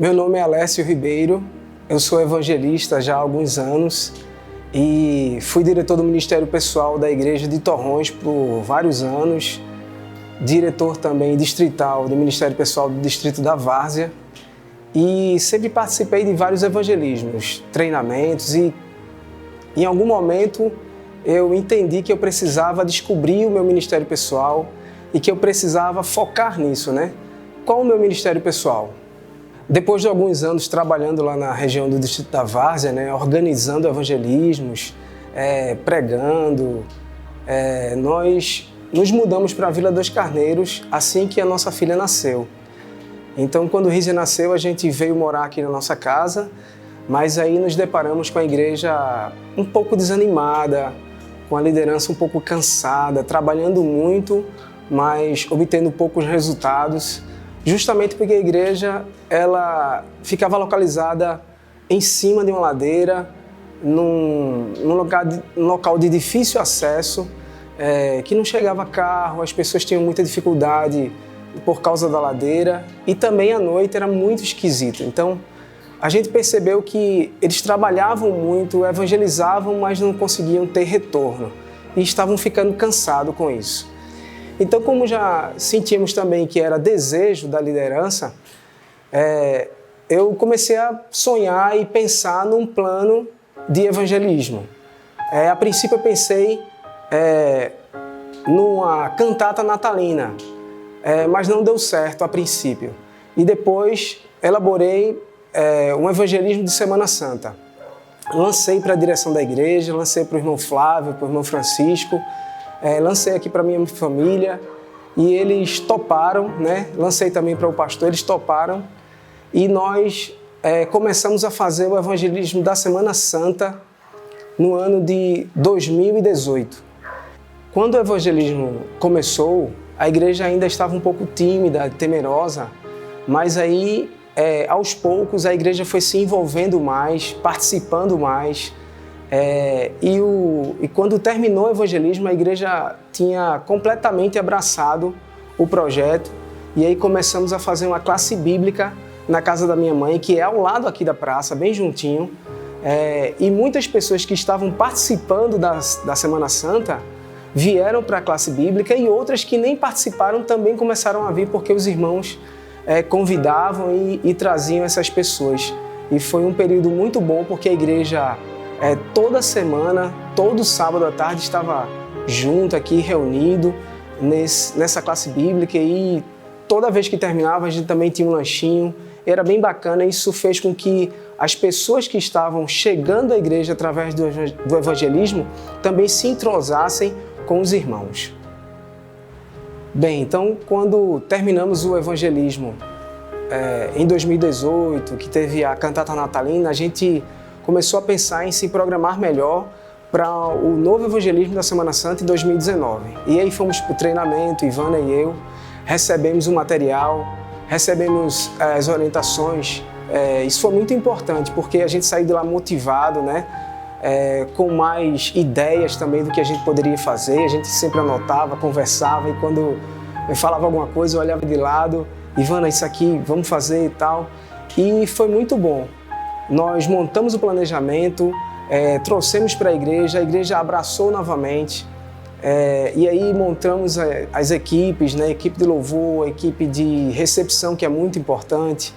Meu nome é Alessio Ribeiro, eu sou evangelista já há alguns anos e fui diretor do Ministério Pessoal da Igreja de Torrões por vários anos, diretor também distrital do Ministério Pessoal do Distrito da Várzea e sempre participei de vários evangelismos, treinamentos e em algum momento eu entendi que eu precisava descobrir o meu Ministério Pessoal e que eu precisava focar nisso, né? Qual o meu Ministério Pessoal? Depois de alguns anos trabalhando lá na região do Distrito da Várzea, né, organizando evangelismos, pregando, nós nos mudamos para a Vila dos Carneiros assim que a nossa filha nasceu. Então, quando Rízia nasceu, a gente veio morar aqui na nossa casa, mas aí nos deparamos com a igreja um pouco desanimada, com a liderança um pouco cansada, trabalhando muito, mas obtendo poucos resultados. Justamente porque a igreja ela ficava localizada em cima de uma ladeira, num local de difícil acesso, que não chegava carro, as pessoas tinham muita dificuldade por causa da ladeira e também à noite era muito esquisito. Então a gente percebeu que eles trabalhavam muito, evangelizavam, mas não conseguiam ter retorno e estavam ficando cansados com isso. Então, como já sentimos também que era desejo da liderança, eu comecei a sonhar e pensar num plano de evangelismo. A princípio eu pensei numa cantata natalina, mas não deu certo a princípio. E depois elaborei um evangelismo de Semana Santa. Lancei para a direção da igreja, lancei para o irmão Flávio, para o irmão Francisco, lancei aqui para minha família e eles toparam, né? Lancei também para o pastor, eles toparam e nós começamos a fazer o evangelismo da Semana Santa no ano de 2018. Quando o evangelismo começou, a igreja ainda estava um pouco tímida, temerosa, mas aí aos poucos a igreja foi se envolvendo mais, participando mais. E quando terminou o evangelismo, a igreja tinha completamente abraçado o projeto e aí começamos a fazer uma classe bíblica na casa da minha mãe, que é ao lado aqui da praça, bem juntinho, e muitas pessoas que estavam participando da Semana Santa vieram para a classe bíblica e outras que nem participaram também começaram a vir porque os irmãos convidavam e traziam essas pessoas. E foi um período muito bom porque a igreja toda semana, todo sábado à tarde estava junto aqui, reunido nessa classe bíblica e toda vez que terminava a gente também tinha um lanchinho, era bem bacana e isso fez com que as pessoas que estavam chegando à igreja através do evangelismo também se entrosassem com os irmãos. Bem, então quando terminamos o evangelismo em 2018, que teve a cantata natalina, a gente começou a pensar em se programar melhor para o novo evangelismo da Semana Santa em 2019. E aí fomos para o treinamento, Ivana e eu, recebemos o material, recebemos as orientações. Isso foi muito importante, porque a gente saiu de lá motivado, né? Com mais ideias também do que a gente poderia fazer. A gente sempre anotava, conversava e quando eu falava alguma coisa, eu olhava de lado, Ivana, isso aqui, vamos fazer e tal. E foi muito bom. Nós montamos o planejamento, trouxemos para a igreja abraçou novamente, e aí montamos as equipes, né? Equipe de louvor, a equipe de recepção, que é muito importante,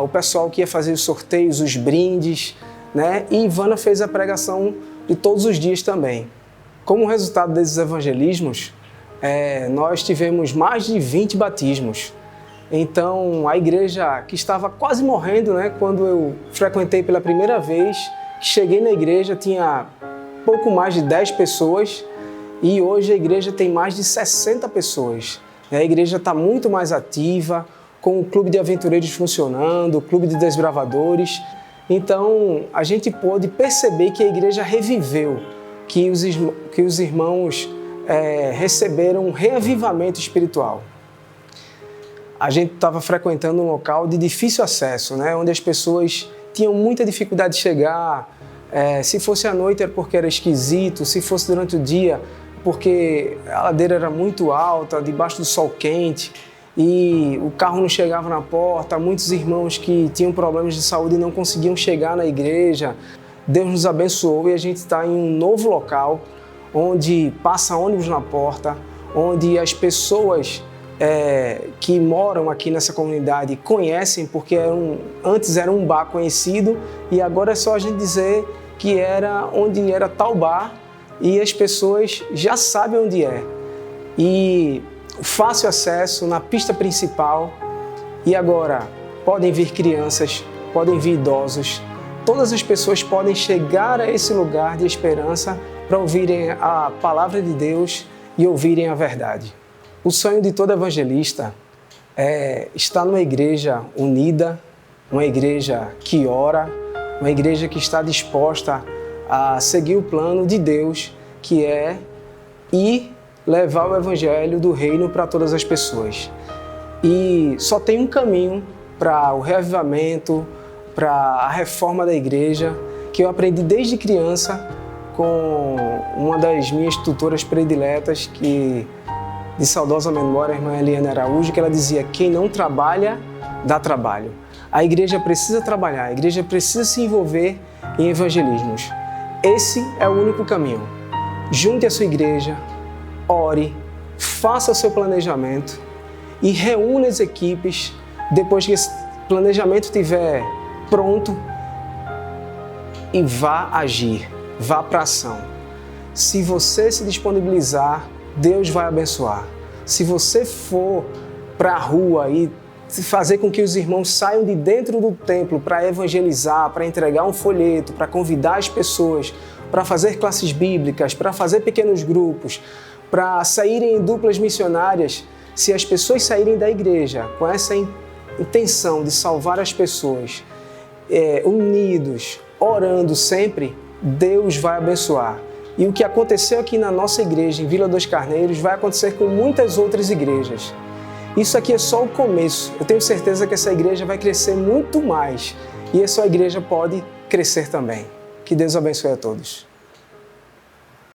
o pessoal que ia fazer os sorteios, os brindes, né? E Ivana fez a pregação de todos os dias também. Como resultado desses evangelismos, nós tivemos mais de 20 batismos. Então, a igreja que estava quase morrendo, né, quando eu frequentei pela primeira vez, cheguei na igreja, tinha pouco mais de 10 pessoas e hoje a igreja tem mais de 60 pessoas. A igreja está muito mais ativa, com o clube de aventureiros funcionando, o clube de desbravadores. Então, a gente pôde perceber que a igreja reviveu, que os irmãos receberam um reavivamento espiritual. A gente estava frequentando um local de difícil acesso, né? Onde as pessoas tinham muita dificuldade de chegar. Se fosse à noite era porque era esquisito, se fosse durante o dia porque a ladeira era muito alta, debaixo do sol quente. e o carro não chegava na porta, muitos irmãos que tinham problemas de saúde não conseguiam chegar na igreja. Deus nos abençoou e a gente está em um novo local, onde passa ônibus na porta, onde as pessoas que moram aqui nessa comunidade conhecem, porque antes era um bar conhecido e agora é só a gente dizer que era onde era tal bar e as pessoas já sabem onde é. E fácil acesso na pista principal. E agora podem vir crianças, podem vir idosos, todas as pessoas podem chegar a esse lugar de esperança para ouvirem a palavra de Deus e ouvirem a verdade. O sonho de todo evangelista é estar numa igreja unida, uma igreja que ora, uma igreja que está disposta a seguir o plano de Deus, que é ir levar o evangelho do reino para todas as pessoas. E só tem um caminho para o reavivamento, para a reforma da igreja, que eu aprendi desde criança com uma das minhas tutoras prediletas, de saudosa memória, a irmã Eliana Araújo, que ela dizia: quem não trabalha, dá trabalho. A igreja precisa trabalhar, a igreja precisa se envolver em evangelismos. Esse é o único caminho. Junte a sua igreja, ore, faça o seu planejamento e reúna as equipes. Depois que esse planejamento estiver pronto, e vá agir, vá para a ação. Se você se disponibilizar, Deus vai abençoar. Se você for para a rua e fazer com que os irmãos saiam de dentro do templo para evangelizar, para entregar um folheto, para convidar as pessoas, para fazer classes bíblicas, para fazer pequenos grupos, para saírem em duplas missionárias, se as pessoas saírem da igreja com essa intenção de salvar as pessoas, unidos, orando sempre, Deus vai abençoar. E o que aconteceu aqui na nossa igreja, em Vila dos Carneiros, vai acontecer com muitas outras igrejas. Isso aqui é só o começo. Eu tenho certeza que essa igreja vai crescer muito mais. E a sua igreja pode crescer também. Que Deus abençoe a todos.